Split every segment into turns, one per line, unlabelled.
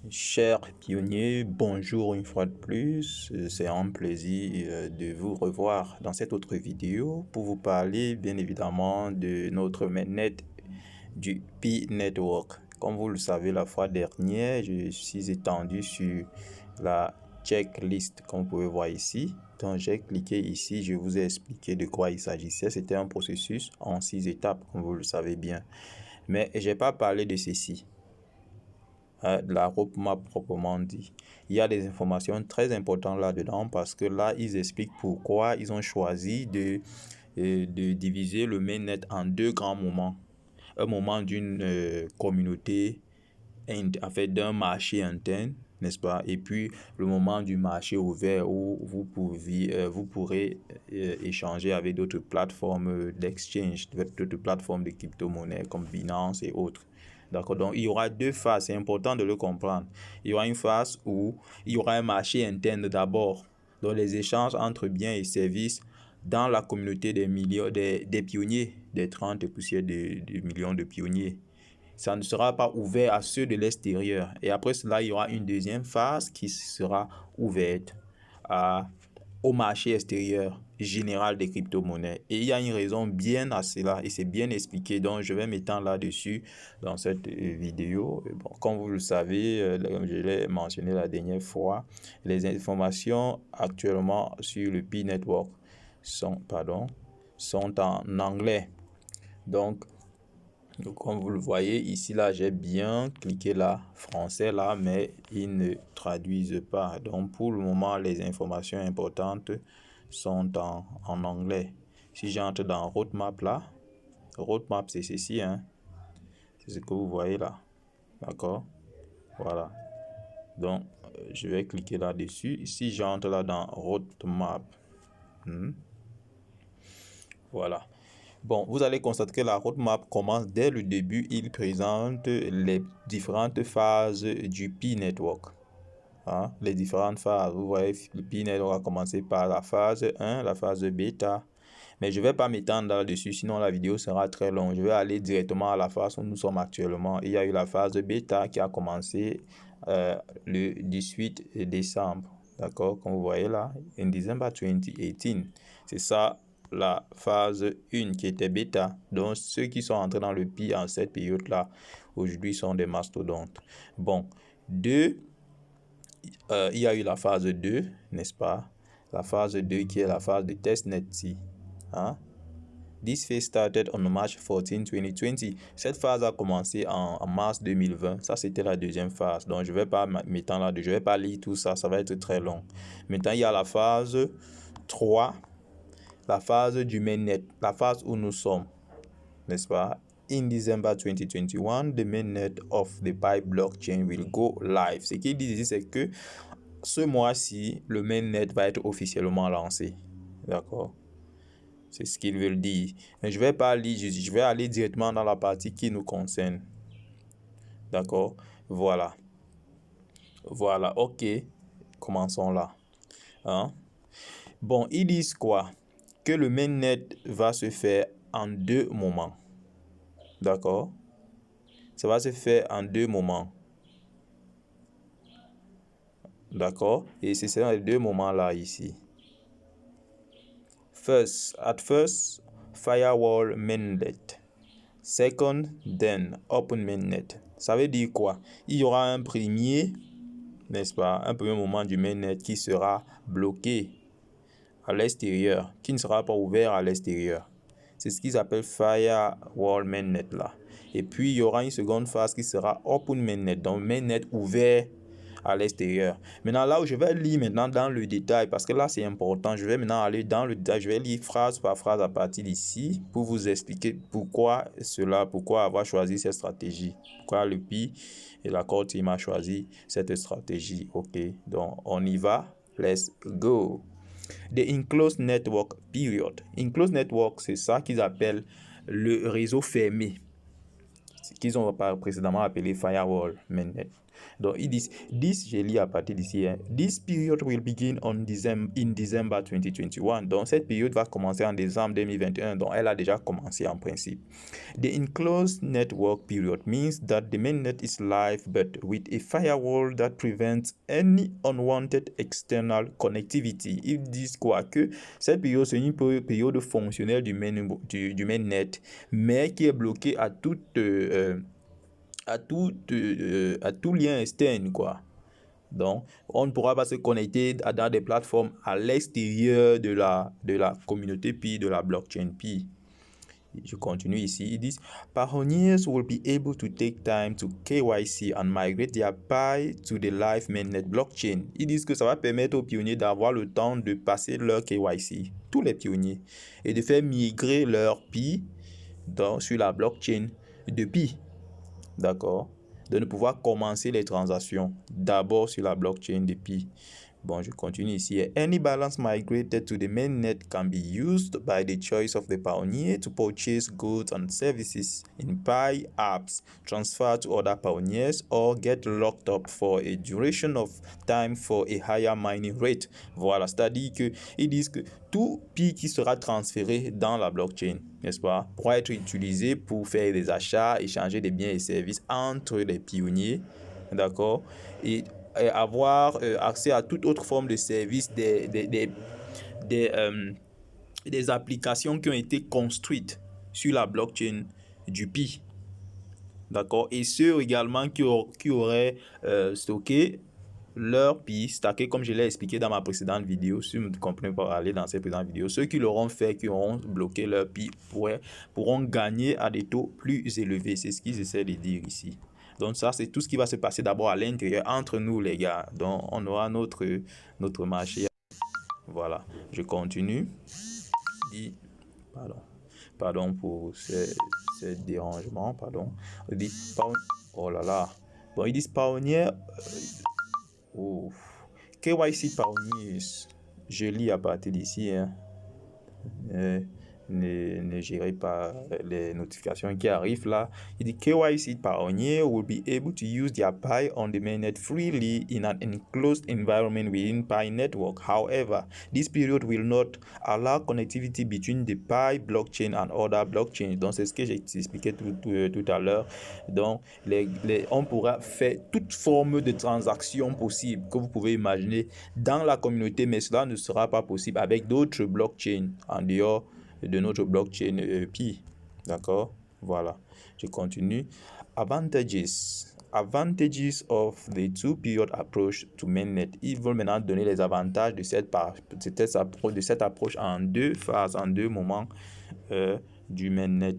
Chers pionniers, bonjour une fois de plus. C'est un plaisir de vous revoir dans cette autre vidéo pour vous parler bien évidemment de notre mainnet du Pi Network. Comme vous le savez, la fois dernière, je suis étendu sur la checklist comme vous pouvez voir ici. Donc j'ai cliqué ici, je vous ai expliqué de quoi il s'agissait. C'était un processus en 6 étapes comme vous le savez bien. Mais je n'ai pas parlé de ceci. De la roadmap proprement dit. Il y a des informations très importantes là-dedans parce que là, ils expliquent pourquoi ils ont choisi de diviser le mainnet en deux grands moments. Un moment d'une communauté, en fait d'un marché interne, n'est-ce pas? Et puis le moment du marché ouvert où vous pourrez échanger avec d'autres plateformes d'exchange, d'autres plateformes de crypto-monnaies comme Binance et autres. D'accord, donc il y aura deux phases, c'est important de le comprendre. Il y aura une phase où il y aura un marché interne d'abord, donc les échanges entre biens et services dans la communauté des millions, des pionniers, des 30 poussières de millions de pionniers. Ça ne sera pas ouvert à ceux de l'extérieur. Et après cela, il y aura une deuxième phase qui sera ouverte au marché extérieur général des crypto-monnaies. Et il y a une raison bien à cela et c'est bien expliqué. Donc, je vais m'étendre là-dessus dans cette vidéo. Bon, comme vous le savez, comme je l'ai mentionné la dernière fois, les informations actuellement sur le Pi Network sont en anglais. Donc, comme vous le voyez ici, là, j'ai bien cliqué là, français là, mais ils ne traduisent pas. Donc, pour le moment, les informations importantes sont en anglais. Si j'entre dans roadmap là, roadmap c'est ceci, hein. C'est ce que vous voyez là. D'accord? Voilà. Donc, je vais cliquer là-dessus. Si j'entre là dans roadmap, voilà. Bon, vous allez constater que la roadmap commence dès le début. Il présente les différentes phases du Pi Network. Hein? Les différentes phases. Vous voyez, le Pi Network a commencé par la phase 1, la phase bêta. Mais je ne vais pas m'étendre là-dessus, sinon la vidéo sera très longue. Je vais aller directement à la phase où nous sommes actuellement. Il y a eu la phase bêta qui a commencé le 18 décembre. D'accord? Comme vous voyez là, in December 2018. C'est ça la phase 1 qui était bêta. Donc, ceux qui sont entrés dans le Pi en cette période-là, aujourd'hui, sont des mastodontes. Bon, il y a eu la phase 2, n'est-ce pas? La phase 2 qui est la phase de testnet. Hein? This phase started on March 14, 2020. Cette phase a commencé en mars 2020. Ça, c'était la deuxième phase. Donc, je ne vais pas m'étendre là-dessus. Je ne vais pas lire tout ça. Ça va être très long. Maintenant, il y a la phase 3. La phase du mainnet, la phase où nous sommes, n'est-ce pas? In December 2021, the mainnet of the Pi blockchain will go live. Ce qu'ils disent ici, c'est que ce mois-ci, le mainnet va être officiellement lancé. D'accord? C'est ce qu'ils veulent dire. Mais je ne vais pas lire, je vais aller directement dans la partie qui nous concerne. D'accord? Voilà. Voilà, ok. Commençons là. Hein? Bon, ils disent quoi? Que le mainnet va se faire en deux moments. D'accord? Ça va se faire en deux moments. D'accord? Et c'est ces deux moments-là ici. At first, firewall mainnet. Second, then open mainnet. Ça veut dire quoi? Il y aura un premier, n'est-ce pas? Un premier moment du mainnet qui sera bloqué à l'extérieur, qui ne sera pas ouvert à l'extérieur. C'est ce qu'ils appellent firewall mainnet là. Et puis il y aura une seconde phase qui sera open mainnet, donc mainnet ouvert à l'extérieur. Maintenant là où je vais lire maintenant dans le détail, parce que là c'est important, je vais maintenant aller dans le détail, je vais lire phrase par phrase à partir d'ici pour vous expliquer pourquoi avoir choisi cette stratégie, pourquoi le Pi et la core team a choisi cette stratégie. Ok, donc on y va, let's go. The enclosed network period. Enclosed network, c'est ça qu'ils appellent le réseau fermé. qu'ils ont précédemment appelé Firewall Mainnet. Donc, ils disent, je lis à partir d'ici, this period will begin in December 2021. Donc, cette période va commencer en décembre 2021. Donc, elle a déjà commencé en principe. The enclosed network period means that the mainnet is live but with a firewall that prevents any unwanted external connectivity. Ils disent quoi? Que cette période, c'est une période fonctionnelle du mainnet, mais qui est bloquée à tout lien externe, quoi. Donc, on ne pourra pas se connecter dans des plateformes à l'extérieur de la communauté Pi, de la blockchain Pi. Je continue ici. Ils disent, pioneers will be able to take time to KYC and migrate their Pi to the live mainnet blockchain. Ils disent que ça va permettre aux pionniers d'avoir le temps de passer leur KYC, tous les pionniers, et de faire migrer leur Pi sur la blockchain de Pi. D'accord? De ne pouvoir commencer les transactions d'abord sur la blockchain de Pi. Bon, je continue ici. Any balance migrated to the mainnet can be used by the choice of the pioneer to purchase goods and services in Pi apps, transfer to other pioneers, or get locked up for a duration of time for a higher mining rate. Voilà, c'est-à-dire qu'ils disent que tout Pi qui sera transféré dans la blockchain, n'est-ce pas, pourra être utilisé pour faire des achats, échanger des biens et services entre les pionniers, d'accord, et avoir accès à toute autre forme de service, des applications qui ont été construites sur la blockchain du Pi. D'accord? Et ceux également qui auraient stocké leur Pi, stacké comme je l'ai expliqué dans ma précédente vidéo. Si vous ne comprenez pas, aller dans cette précédente vidéo. Ceux qui l'auront fait, qui auront bloqué leur Pi, pourront gagner à des taux plus élevés. C'est ce qu'ils essaient de dire ici. Donc ça, c'est tout ce qui va se passer d'abord à l'intérieur, entre nous les gars. Donc on aura notre marché. Voilà, je continue. Pardon pour ces dérangements, pardon. Il dit, oh là là. Bon, ils disent pioneer. KYC pioneers. Je lis à partir d'ici. Ne gérez pas les notifications qui arrivent là. Il dit KYC pioneer will be able to use their Pi on the mainnet freely in an enclosed environment within Pi network. However, this period will not allow connectivity between the Pi blockchain and other blockchains. Donc, c'est ce que j'ai expliqué tout à l'heure. Donc, on pourra faire toute forme de transaction possible que vous pouvez imaginer dans la communauté, mais cela ne sera pas possible avec d'autres blockchains en dehors de notre blockchain Pi. D'accord? Voilà. Je continue. Advantages of the two-period approach to mainnet. Ils veulent maintenant donner les avantages de cette approche en deux phases, en deux moments du mainnet.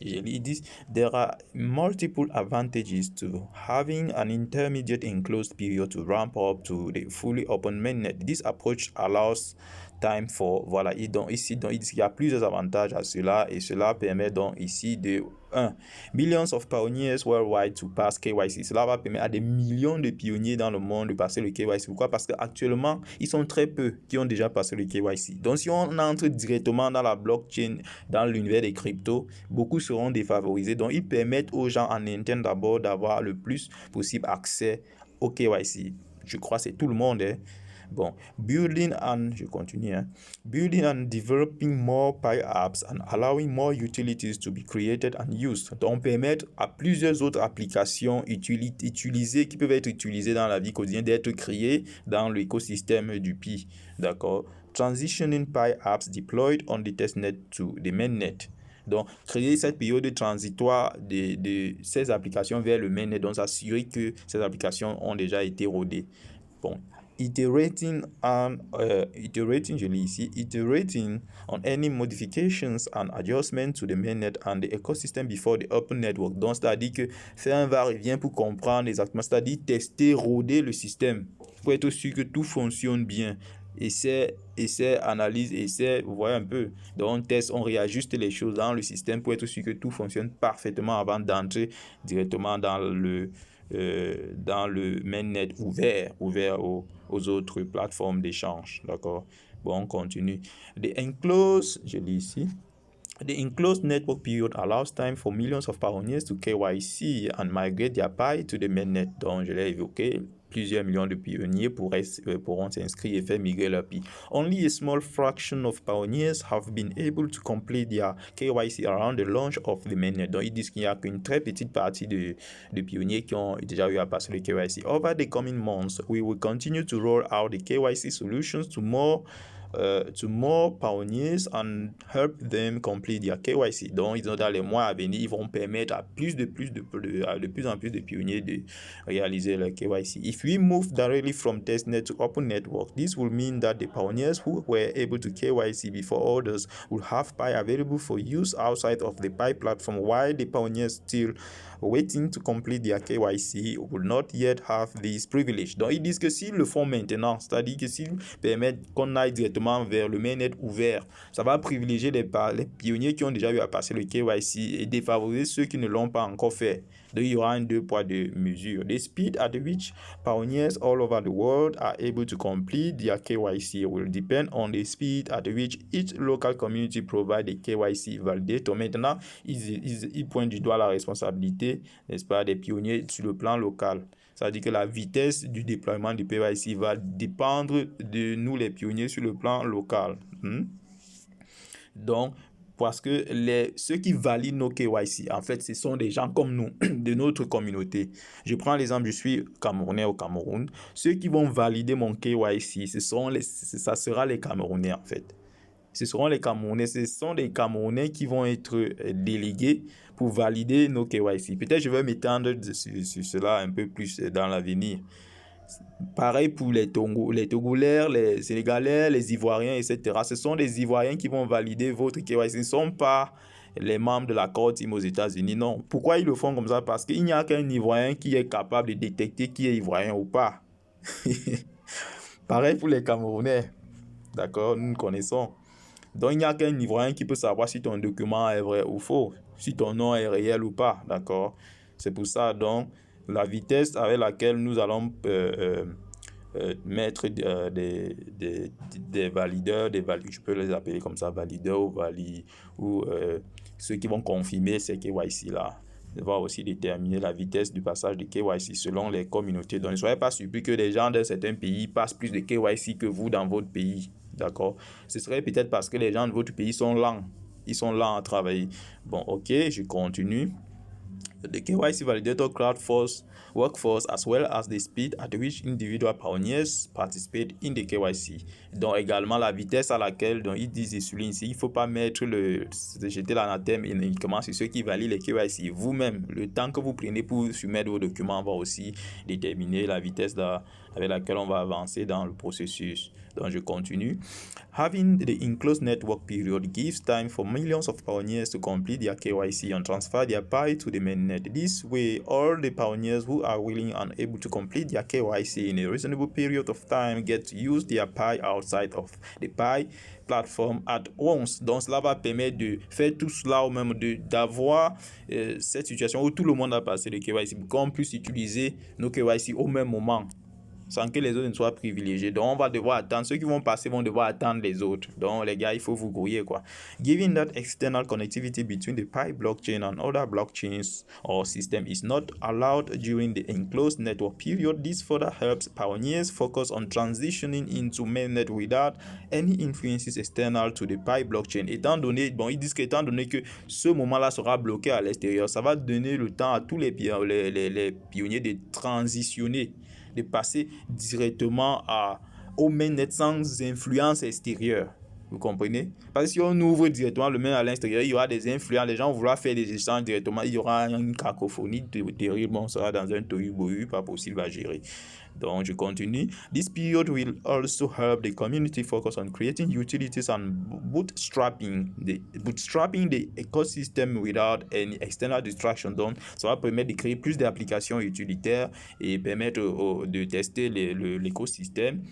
Ils disent, there are multiple advantages to having an intermediate enclosed period to ramp up to the fully open mainnet. This approach allows time for, voilà, donc ici, donc il y a plusieurs avantages à cela, et cela permet donc ici de 1. Millions of pioneers worldwide to pass KYC. Cela va permettre à des millions de pionniers dans le monde de passer le KYC. Pourquoi? Parce qu'actuellement, ils sont très peu qui ont déjà passé le KYC. Donc, si on entre directement dans la blockchain, dans l'univers des cryptos, beaucoup seront défavorisés. Donc, ils permettent aux gens en interne d'abord d'avoir le plus possible accès au KYC. Je crois que c'est tout le monde, hein. Bon, building and developing more Pi apps and allowing more utilities to be created and used. Donc, permettre à plusieurs autres applications utilisées, qui peuvent être utilisées dans la vie quotidienne, d'être créées dans l'écosystème du Pi. D'accord? Transitioning Pi apps deployed on the testnet to the mainnet. Donc, créer cette période transitoire de ces applications vers le mainnet, donc s'assurer que ces applications ont déjà été rodées. Bon. Iterating on any modifications and adjustments to the mainnet and the ecosystem before the open network. Donc, c'est-à-dire que faire un va-et-vient pour comprendre exactement, c'est-à-dire tester, roder le système pour être sûr que tout fonctionne bien. Essai, analyse, essai, vous voyez un peu. Donc, on teste, on réajuste les choses dans le système pour être sûr que tout fonctionne parfaitement avant d'entrer directement dans le mainnet ouvert aux autres plateformes d'échange. D'accord? Bon, on continue. The enclosed, je lis ici. The enclosed network period allows time for millions of pioneers to KYC and migrate their PI to the mainnet. Donc, je l'ai évoqué, plusieurs millions de pionniers pourront s'inscrire et faire migrer leur PI. Only a small fraction of pioneers have been able to complete their KYC around the launch of the mainnet. Donc, ils disent qu'il n'y a qu'une très petite partie de pionniers qui ont déjà eu à passer le KYC. Over the coming months, we will continue to roll out the KYC solutions to more pioneers and help them complete their KYC. Donc, dans les mois à venir, ils vont permettre à de plus en plus de pionniers de réaliser leur KYC. If we move directly from testnet to open network, this will mean that the pioneers who were able to KYC before others will have PI available for use outside of the PI platform, while the pioneers still waiting to complete their KYC will not yet have this privilege. Donc, ils disent que s'ils le font maintenant, c'est-à-dire que s'ils permettent qu'on aille directement vers le mainnet ouvert, ça va privilégier les pionniers qui ont déjà eu à passer le KYC et défavoriser ceux qui ne l'ont pas encore fait. Donc, il y aura un 2 poids 2 mesures. The speed at which pioneers all over the world are able to complete their KYC will depend on the speed at which each local community provide the KYC validator. Maintenant, ils pointent du doigt la responsabilité, n'est-ce pas, des pionniers sur le plan local. C'est-à-dire que la vitesse du déploiement du KYC va dépendre de nous, les pionniers, sur le plan local. Donc, parce que ceux qui valident nos KYC, en fait, ce sont des gens comme nous, de notre communauté. Je prends l'exemple, je suis Camerounais au Cameroun. Ceux qui vont valider mon KYC, ça sera les Camerounais, en fait. Ce seront les Camerounais. Ce sont des Camerounais qui vont être délégués pour valider nos KYC. Peut-être je vais m'étendre sur cela un peu plus dans l'avenir. Pareil pour les Togolais, les Sénégalais, les Ivoiriens, etc. Ce sont les Ivoiriens qui vont valider votre KYC. Ce ne sont pas les membres de la Core Team aux États-Unis. Non. Pourquoi ils le font comme ça? Parce qu'il n'y a qu'un Ivoirien qui est capable de détecter qui est Ivoirien ou pas. Pareil pour les Camerounais. D'accord? Nous connaissons. Donc, il n'y a qu'un Ivoirien qui peut savoir si ton document est vrai ou faux, si ton nom est réel ou pas, d'accord? C'est pour ça, donc, la vitesse avec laquelle nous allons mettre des valideurs, je peux les appeler comme ça, valideurs ou ceux qui vont confirmer ces KYC-là. Va aussi déterminer la vitesse du passage de KYC selon les communautés. Donc, ne soyez pas surpris que les gens de certains pays passent plus de KYC que vous dans votre pays. D'accord? Ce serait peut-être parce que les gens de votre pays sont lents. Ils sont lents à travailler. Bon, ok, je continue. The KYC validator workforce as well as the speed at which individual pioneers participate in the KYC. Donc également la vitesse à laquelle ils disent et soulignent ici, il ne faut pas jeter l'anathème uniquement sur ceux qui valident les KYC. Vous-même, le temps que vous prenez pour soumettre vos documents va aussi déterminer la vitesse avec laquelle on va avancer dans le processus. Donc je continue. Having the enclosed network period gives time for millions of pioneers to complete their KYC and transfer their PI to the mainnet. This way, all the pioneers who are willing and able to complete their KYC in a reasonable period of time get to use their PI outside of the PI platform at once. Donc cela va permettre de faire tout cela, ou même d'avoir cette situation où tout le monde a passé le KYC, pour qu'on puisse utiliser nos KYC au même moment, sans que les autres ne soient privilégiés. Donc, on va devoir attendre. Ceux qui vont passer vont devoir attendre les autres. Donc, les gars, il faut vous grouiller, quoi. Given that external connectivity between the Pi blockchain and other blockchains or system is not allowed during the enclosed network period, this further helps pioneers focus on transitioning into mainnet without any influences external to the Pi blockchain. Étant donné, ils disent qu'étant donné que ce moment-là sera bloqué à l'extérieur, ça va donner le temps à tous les pionniers de transitionner, de passer directement au mainnet sans influence extérieure. Vous comprenez? Parce que si on ouvre directement le mainnet à l'extérieur, il y aura des influences, les gens vont vouloir faire des échanges directement, il y aura une cacophonie terrible, on sera dans un tohu-bohu, pas possible à gérer. Donc, je continue. This period will also help the community focus on creating utilities and bootstrapping the ecosystem without any external distraction. Donc, ça va permettre de créer plus d'applications utilitaires et permettre de tester l'écosystème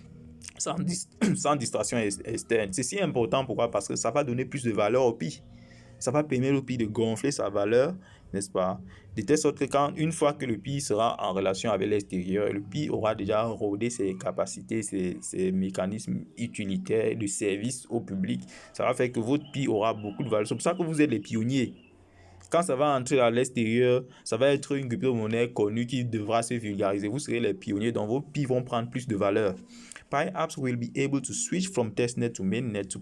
sans distraction externe. C'est si important. Pourquoi? Parce que ça va donner plus de valeur au PI. Ça va permettre au pays de gonfler sa valeur, n'est-ce pas? De telle sorte que une fois que le pays sera en relation avec l'extérieur, le pays aura déjà rodé ses capacités, ses mécanismes utilitaires de service au public. Ça va faire que votre pays aura beaucoup de valeur. C'est pour ça que vous êtes les pionniers. Quand ça va entrer à l'extérieur, ça va être une crypto-monnaie connue qui devra se vulgariser. Vous serez les pionniers, donc vos pays vont prendre plus de valeur. Pi apps will be able to switch from testnet to mainnet to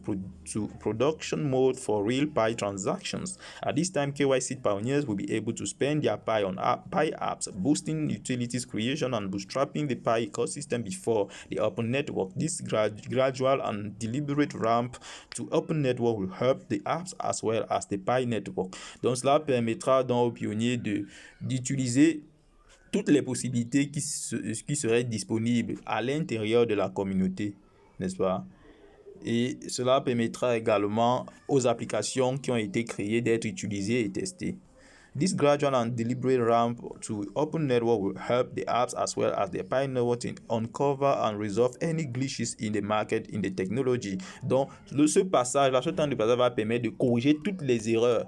production mode for real Pi transactions. At this time, KYC pioneers will be able to spend their Pi on Pi apps, boosting utilities creation and bootstrapping the Pi ecosystem before the open network. This gradual and deliberate ramp to open network will help the apps as well as the Pi network. Donc cela permettra donc aux pionniers d'utiliser toutes les possibilités qui seraient disponibles à l'intérieur de la communauté, n'est-ce pas? Et cela permettra également aux applications qui ont été créées d'être utilisées et testées. This gradual and deliberate ramp to open network will help the apps as well as the Pi network to uncover and resolve any glitches in the market, in the technology. Donc, ce temps de passage va permettre de corriger toutes les erreurs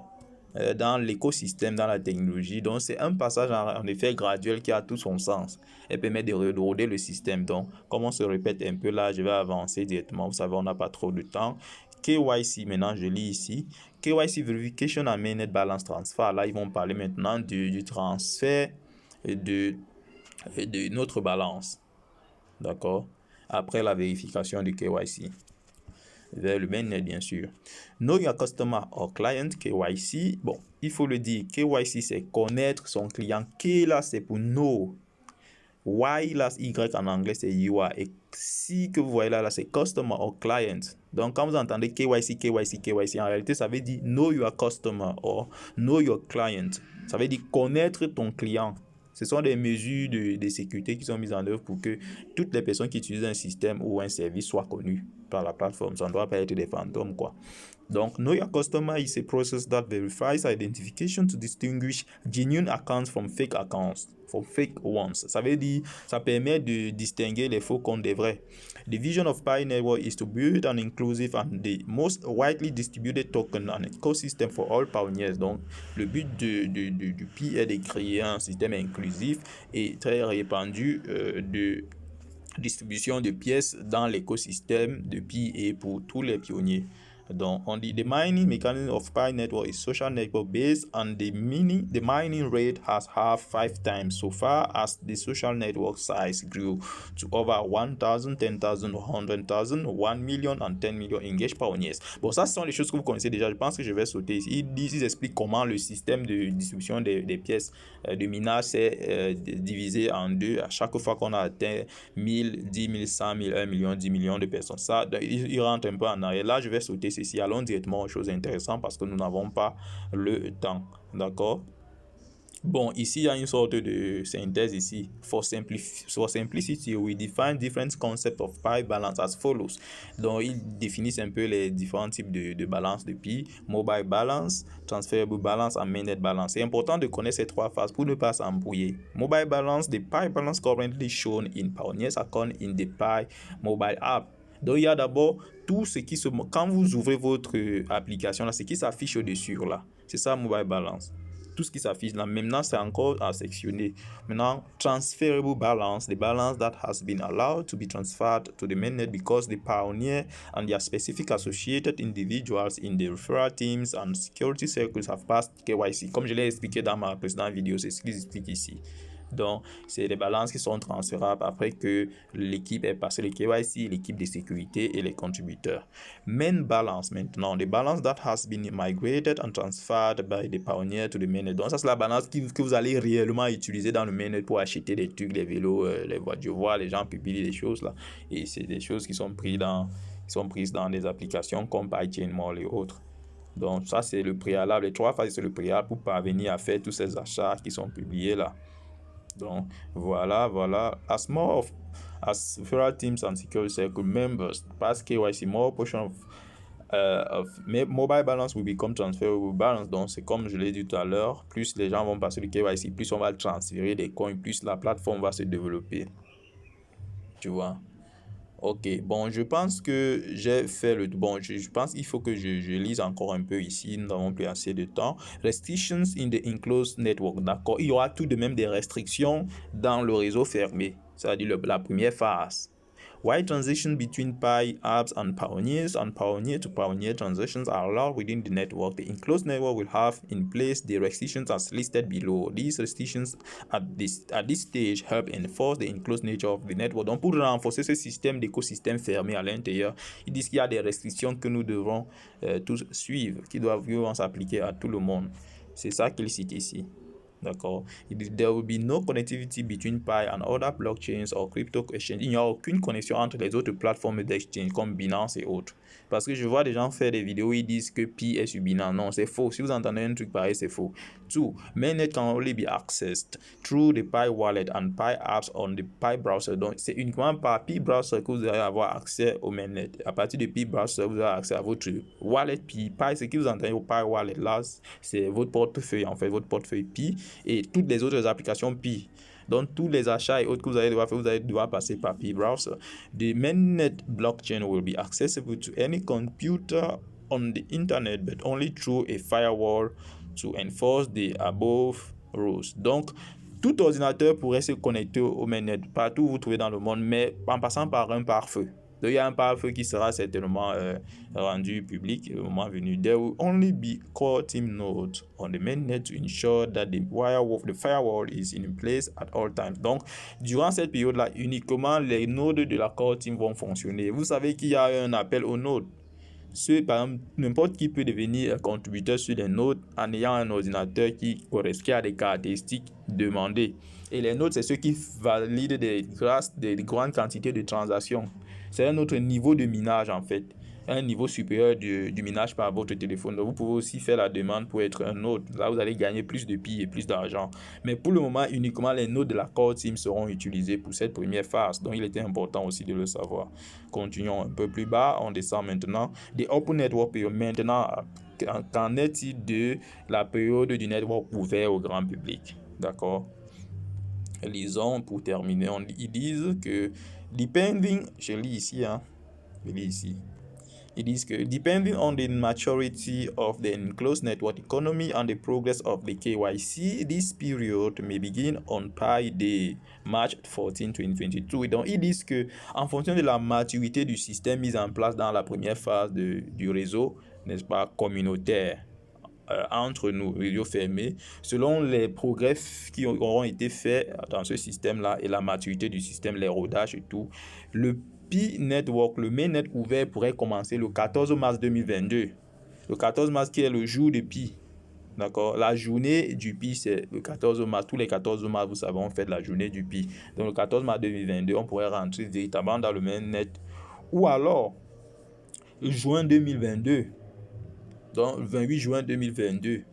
dans l'écosystème, dans la technologie. Donc, c'est un passage en effet graduel qui a tout son sens et permet de reloader le système. Donc, comme on se répète un peu là, je vais avancer directement. Vous savez, on n'a pas trop de temps. KYC, maintenant, je lis ici. KYC Verification and Mainnet Balance Transfer. Là, ils vont parler maintenant du transfert de notre balance. D'accord? Après la vérification du KYC. Vers le mainnet, bien sûr. Know your customer or client, KYC. Bon, il faut le dire, KYC, c'est connaître son client. K, là, c'est pour know. Y, là, Y en anglais, c'est you are. Et si que vous voyez là, c'est customer or client. Donc, quand vous entendez KYC, KYC, KYC, en réalité, ça veut dire know your customer or know your client. Ça veut dire connaître ton client. Ce sont des mesures de sécurité qui sont mises en œuvre pour que toutes les personnes qui utilisent un système ou un service soient connues par la plateforme. Ça ne doit pas être des fantômes, quoi. Donc, Know Your Customer is a process that verifies identification to distinguish genuine accounts from fake accounts, from fake ones. Ça veut dire, ça permet de distinguer les faux comptes des vrais. The vision of Pi Network is to build an inclusive and the most widely distributed token and ecosystem for all pioneers. Donc, le but du Pi est de créer un système inclusif et très répandu de distribution de pièces dans l'écosystème de Pi et pour tous les pionniers. Donc, on dit the mining mechanism of Pi network is social network based and the mining rate has halved 5 times so far as the social network size grew to over 1,000, 10,000, 100,000, 1 million and 10 million engaged pioneers. Bon, ça, ce sont les choses que vous connaissez déjà. Je pense que je vais sauter ici. Ils expliquent comment le système de distribution des pièces de minage s'est divisé en deux à chaque fois qu'on a atteint 1000, 10 000, 100 000, 1 million, 10 millions de personnes. Ça, ils rentrent un peu en arrière. Là, je vais sauter ceci. Allons directement aux choses intéressantes parce que nous n'avons pas le temps. D'accord? Bon, ici, il y a une sorte de synthèse ici. For simplicity, we define different concepts of Pi balance as follows. Donc, ils définissent un peu les différents types de balance de Pi. Mobile balance, transferable balance et mainnet balance. C'est important de connaître ces trois phases pour ne pas s'embrouiller. Mobile balance, the Pi balance currently shown in Pioneer's account in the Pi mobile app. Donc, il y a d'abord tout ce qui se... Quand vous ouvrez votre application, là, ce qui s'affiche au-dessus, là, c'est ça, mobile balance. Tout ce qui s'affiche là. Maintenant, c'est encore à sectionner. Maintenant, transferable balance, the balance that has been allowed to be transferred to the mainnet because the pioneer and their specific associated individuals in the referral teams and security circles have passed KYC. Comme je l'ai expliqué dans ma précédente vidéo, c'est ce qu'ils expliquent ici. Donc, c'est des balances qui sont transférables après que l'équipe ait passé le KYC, l'équipe de sécurité et les contributeurs. Main balance maintenant, the balance that has been migrated and transferred by the pioneer to the mainnet. Donc, ça, c'est la balance que vous allez réellement utiliser dans le mainnet pour acheter des trucs, les vélos, les voitures. Je vois les gens publient des choses là. Et c'est des choses qui sont prises dans des applications comme PyChainMall et autres. Donc, ça, c'est le préalable. Les trois phases, c'est le préalable pour parvenir à faire tous ces achats qui sont publiés là. Donc, voilà. As referral teams and security circle members pass KYC, more portion of mobile balance will become transferable balance. Donc, c'est comme je l'ai dit tout à l'heure, plus les gens vont passer le KYC, plus on va transférer des coins, plus la plateforme va se développer. Tu vois? Ok, bon, je pense que j'ai fait le... Bon, je pense qu'il faut que je lise encore un peu ici, nous n'avons plus assez de temps. Restrictions in the enclosed network, d'accord. Il y aura tout de même des restrictions dans le réseau fermé, c'est-à-dire la première phase. Why transition between Pi apps and Pioneer to Pioneer transitions are allowed within the network. The enclosed network will have in place the restrictions as listed below. These restrictions at this stage help enforce the enclosed nature of the network. Donc, pour renforcer ce système d'écosystème fermé à l'intérieur, ils disent qu'il y a des restrictions que nous devrons tous suivre, qui doivent s'appliquer à tout le monde. C'est ça qu'il cite ici. D'accord. There will be no connectivity between Pi and other blockchains or crypto exchanges. Il n'y a aucune connexion entre les autres plateformes d'exchange comme Binance et autres. Parce que je vois des gens faire des vidéos où ils disent que Pi est sur Binance. Non, c'est faux. Si vous entendez un truc pareil, c'est faux. Two, mainnet can only be accessed through the Pi wallet and Pi apps on the Pi browser. Donc, c'est uniquement par Pi browser que vous allez avoir accès au mainnet. À partir de Pi browser, vous avez accès à votre wallet Pi. Pi, ce que vous entendez au Pi wallet là, c'est votre portefeuille, en fait, votre portefeuille Pi et toutes les autres applications Pi. Donc, tous les achats et autres que vous allez devoir faire, vous allez devoir passer par Pi browser. The mainnet blockchain will be accessible to any computer on the internet, but only through a firewall to enforce the above rules. Donc, tout ordinateur pourrait se connecter au mainnet partout où vous trouvez dans le monde, mais en passant par un pare-feu. Donc, il y a un pare-feu qui sera certainement rendu public au moment venu. There will only be core team nodes on the mainnet to ensure that the firewall is in place at all times. Donc, durant cette période-là, uniquement les nodes de la core team vont fonctionner. Vous savez qu'il y a un appel aux nodes. Par exemple, n'importe qui peut devenir contributeur sur les nodes en ayant un ordinateur qui correspond à des caractéristiques demandées. Et les nodes, c'est ceux qui valident des grandes quantités de transactions. C'est un autre niveau de minage en fait, un niveau supérieur du minage par votre téléphone. Donc vous pouvez aussi faire la demande pour être un node. Là, vous allez gagner plus de pi et plus d'argent. Mais pour le moment, uniquement les nodes de la core team seront utilisés pour cette première phase. Donc il était important aussi de le savoir. Continuons un peu plus bas. On descend maintenant. The Open Network Period. Maintenant, qu'en est-il de la période du network ouvert au grand public? D'accord. Lisons pour terminer. Ils disent que je lis ici, Ils disent que depending on the maturity of the enclosed network economy and the progress of the KYC, this period may begin on Pi Day, March 14, 2022. Donc, ils disent que en fonction de la maturité du système mis en place dans la première phase du réseau, n'est-ce pas, communautaire, entre nous, réseau fermé, selon les progrès qui auront été faits dans ce système-là et la maturité du système, les rodages et tout, le Pi Network, le mainnet ouvert pourrait commencer le 14 mars 2022. Le 14 mars qui est le jour de Pi. D'accord. La journée du Pi, c'est le 14 mars. Tous les 14 mars, vous savez, on fait la journée du Pi. Donc, le 14 mars 2022, on pourrait rentrer directement dans le mainnet. Ou alors, juin 2022. Donc, 28 juin 2022.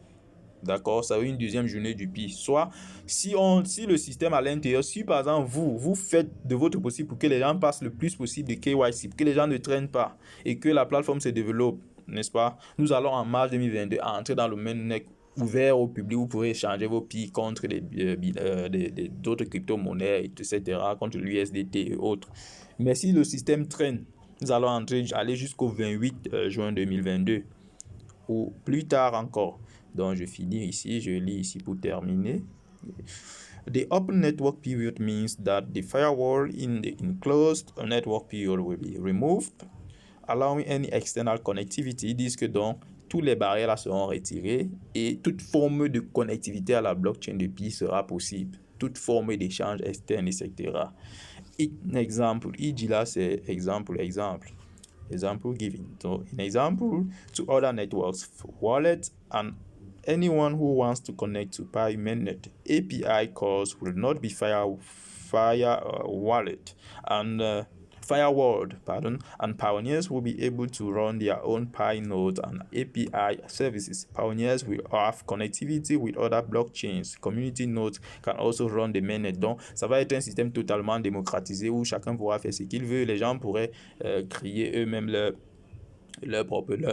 D'accord, ça veut une deuxième journée du Pi. Soit, si le système à l'intérieur, si par exemple, vous faites de votre possible pour que les gens passent le plus possible de KYC, pour que les gens ne traînent pas et que la plateforme se développe, n'est-ce pas? Nous allons en mars 2022 entrer dans le mainnet ouvert au public. Vous pourrez échanger vos Pi contre d'autres crypto-monnaies, etc., contre l'USDT et autres. Mais si le système traîne, nous allons aller jusqu'au 28 juin 2022 ou plus tard encore. Donc, je finis ici, je lis ici pour terminer. The open network period means that the firewall in the enclosed network period will be removed, allowing any external connectivity. Ils disent que donc, toutes les barrières là seront retirées et toute forme de connectivité à la blockchain de Pi sera possible. Toute forme d'échange externe, etc. Exemple, il dit là, c'est exemple giving. So, an example to other networks, wallets, and anyone who wants to connect to Pi mainnet API calls will not be firewalled, and pioneers will be able to run their own Pi nodes and API services. Pioneers will have connectivity with other blockchains. Community nodes can also run the mainnet. Donc, ça va être un système totalement démocratisé où chacun pourra faire ce qu'il veut. Les gens pourraient créer eux-mêmes leur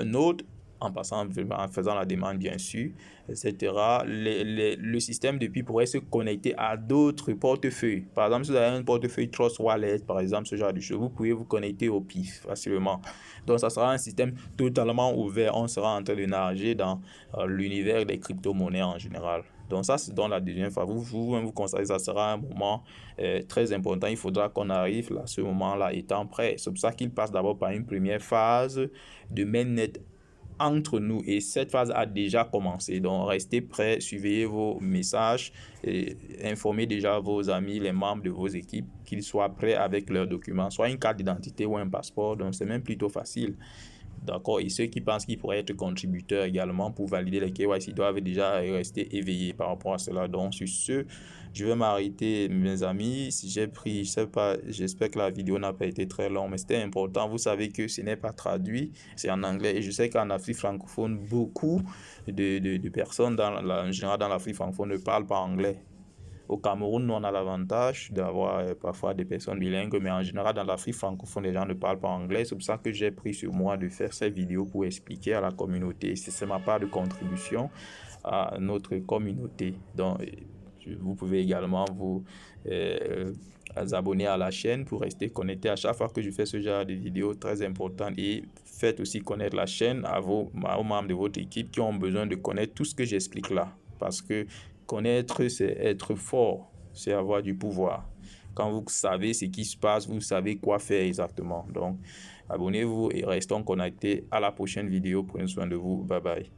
node en passant, en faisant la demande bien sûr, etc. Le système depuis pourrait se connecter à d'autres portefeuilles. Par exemple, si vous avez un portefeuille Trust Wallet, par exemple, ce genre de choses, vous pouvez vous connecter au PIF facilement. Donc, ça sera un système totalement ouvert. On sera en train de nager dans l'univers des crypto-monnaies en général. Donc ça, c'est dans la deuxième phase. Vous constatez que ça sera un moment très important. Il faudra qu'on arrive à ce moment-là étant prêt. C'est pour ça qu'il passe d'abord par une première phase de mainnet entre nous, et cette phase a déjà commencé. Donc restez prêts, suivez vos messages et informez déjà vos amis, les membres de vos équipes, qu'ils soient prêts avec leurs documents, soit une carte d'identité ou un passeport. Donc c'est même plutôt facile. D'accord. Et ceux qui pensent qu'ils pourraient être contributeurs également pour valider les KYC doivent déjà rester éveillés par rapport à cela. Donc, sur ce, je vais m'arrêter, mes amis. Si j'ai pris, je sais pas, j'espère que la vidéo n'a pas été très longue, mais c'était important. Vous savez que ce n'est pas traduit, c'est en anglais. Et je sais qu'en Afrique francophone, beaucoup de personnes, en général dans l'Afrique francophone, ne parlent pas anglais. Au Cameroun, nous, on a l'avantage d'avoir parfois des personnes bilingues, mais en général, dans l'Afrique francophone, les gens ne parlent pas anglais. C'est pour ça que j'ai pris sur moi de faire cette vidéo pour expliquer à la communauté. C'est ma part de contribution à notre communauté. Donc, vous pouvez également vous abonner à la chaîne pour rester connecté à chaque fois que je fais ce genre de vidéos très importantes, et faites aussi connaître la chaîne aux membres de votre équipe qui ont besoin de connaître tout ce que j'explique là. Parce que connaître, c'est être fort, c'est avoir du pouvoir. Quand vous savez ce qui se passe, vous savez quoi faire exactement. Donc, abonnez-vous et restons connectés. À la prochaine vidéo. Prenez soin de vous. Bye bye.